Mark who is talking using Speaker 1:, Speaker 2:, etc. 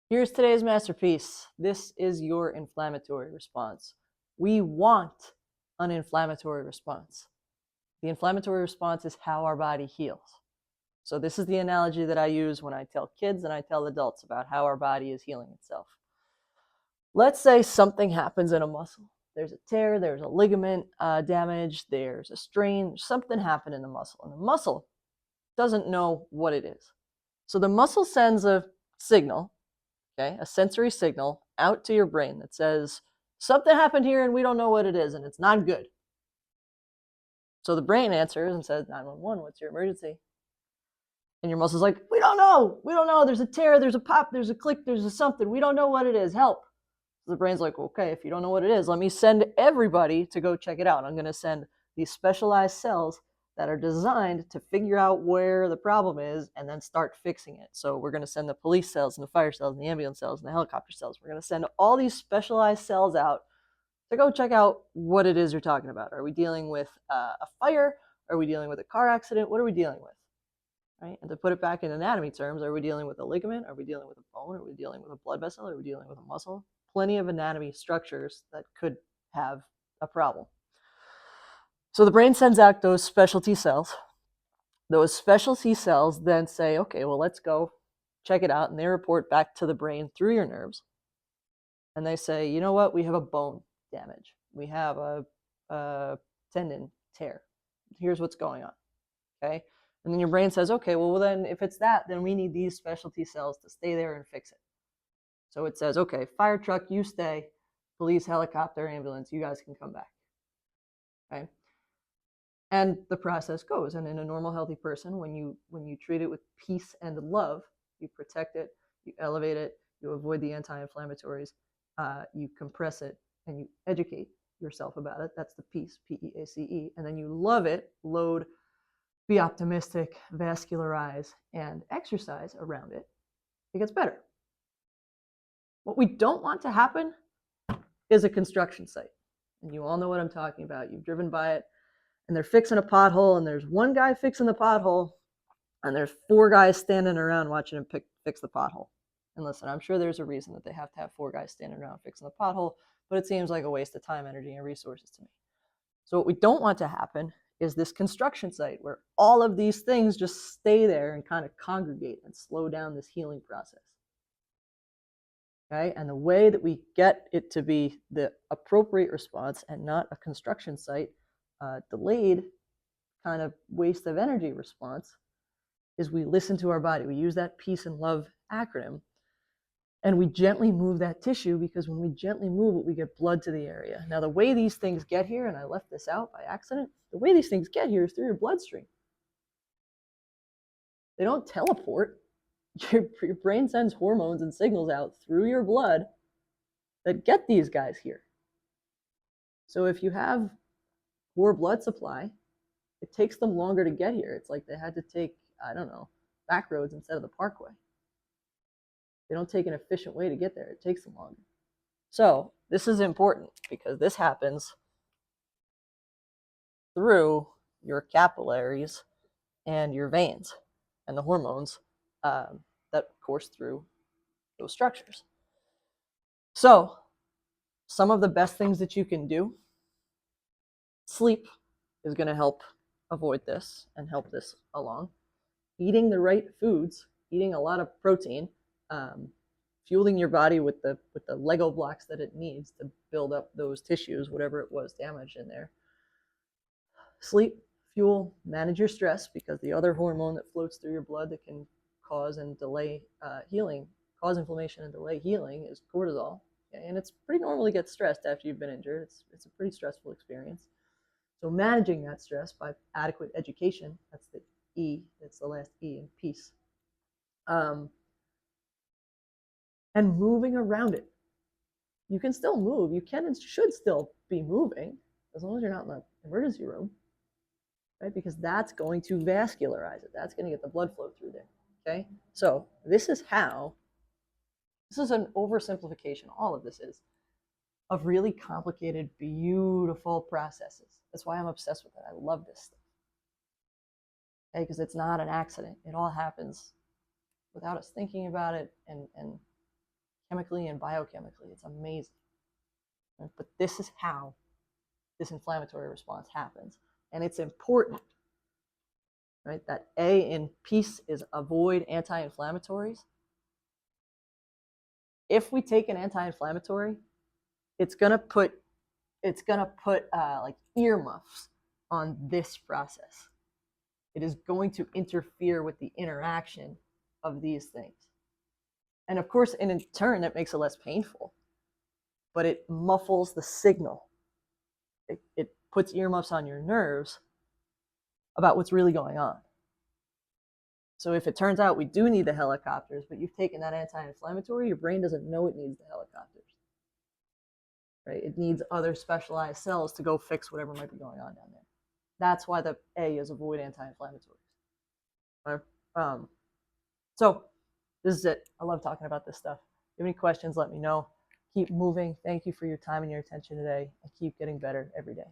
Speaker 1: Here's today's masterpiece. This is your inflammatory response. We want an inflammatory response. The inflammatory response is how our body heals. So this is the analogy that I use when I tell kids and I tell adults about how our body is healing itself. Let's say something happens in a muscle. There's a tear, there's a ligament damage, there's a strain, something happened in the muscle, and the muscle doesn't know what it is. So the muscle sends a signal, okay, a sensory signal out to your brain that says, something happened here and we don't know what it is and it's not good. So the brain answers and says, 911, what's your emergency? And your muscle's like, we don't know, there's a tear, there's a pop, there's a click, there's a something, we don't know what it is, help. So the brain's like, okay, if you don't know what it is, let me send everybody to go check it out. I'm going to send these specialized cells that are designed to figure out where the problem is and then start fixing it. So we're going to send the police cells and the fire cells and the ambulance cells and the helicopter cells. We're going to send all these specialized cells out to go check out what it is you're talking about. Are we dealing with a fire? Are we dealing with a car accident? What are we dealing with? Right? And to put it back in anatomy terms, are we dealing with a ligament? Are we dealing with a bone? Are we dealing with a blood vessel? Are we dealing with a muscle? Plenty of anatomy structures that could have a problem. So the brain sends out those specialty cells. Those specialty cells then say, okay, well, let's go check it out. And they report back to the brain through your nerves. And they say, you know what? We have a bone damage. We have a tendon tear. Here's what's going on. Okay. And then your brain says, okay, well, then if it's that, then we need these specialty cells to stay there and fix it. So it says, okay, fire truck, you stay. Police, helicopter, ambulance, you guys can come back. Okay. And the process goes. And in a normal, healthy person, when you treat it with peace and love, you protect it, you elevate it, you avoid the anti-inflammatories, you compress it, and you educate yourself about it. That's the peace, P-E-A-C-E. And then you love it, load, be optimistic, vascularize, and exercise around it. It gets better. What we don't want to happen is a construction site. And you all know what I'm talking about. You've driven by it, and they're fixing a pothole, and there's one guy fixing the pothole, and there's 4 guys standing around watching him fix the pothole. And listen, I'm sure there's a reason that they have to have 4 guys standing around fixing the pothole, but it seems like a waste of time, energy, and resources to me. So what we don't want to happen is this construction site where all of these things just stay there and kind of congregate and slow down this healing process. Okay? And the way that we get it to be the appropriate response and not a construction site, delayed kind of waste of energy response, is we listen to our body. We use that peace and love acronym, and we gently move that tissue, because when we gently move it, we get blood to the area. Now, the way these things get here, and I left this out by accident, the way these things get here is through your bloodstream. They don't teleport. Your brain sends hormones and signals out through your blood that get these guys here. So if you have poor blood supply, it takes them longer to get here. It's like they had to take, I don't know, back roads instead of the parkway. They don't take an efficient way to get there. It takes them longer. So this is important because this happens through your capillaries and your veins and the hormones that course through those structures. So some of the best things that you can do, sleep is going to help avoid this and help this along. Eating the right foods, eating a lot of protein, fueling your body with the Lego blocks that it needs to build up those tissues, whatever it was damaged in there. Sleep, fuel, manage your stress, because the other hormone that floats through your blood that can cause and delay healing, cause inflammation and delay healing, is cortisol. Okay? And it's pretty normal to get stressed after you've been injured. It's a pretty stressful experience. So managing that stress by adequate education, that's the E, that's the last E in peace. And moving around it. You can still move. You can and should still be moving, as long as you're not in the emergency room, right? Because that's going to vascularize it. That's going to get the blood flow through there, okay? So this is an oversimplification, all of this is, of really complicated, beautiful processes. That's why I'm obsessed with it. I love this stuff, okay? Because it's not an accident. It all happens without us thinking about it, and chemically and biochemically. It's amazing. Right? But this is how this inflammatory response happens. And it's important, right? That A in peace is avoid anti-inflammatories. If we take an anti-inflammatory, it's gonna put like earmuffs on this process. It is going to interfere with the interaction of these things. And of course, in turn, it makes it less painful, but it muffles the signal. It puts earmuffs on your nerves about what's really going on. So if it turns out we do need the helicopters, but you've taken that anti-inflammatory, your brain doesn't know it needs the helicopters. Right? It needs other specialized cells to go fix whatever might be going on down there. That's why the A is avoid anti-inflammatories. Right? So this is it. I love talking about this stuff. If you have any questions, let me know. Keep moving. Thank you for your time and your attention today. And keep getting better every day.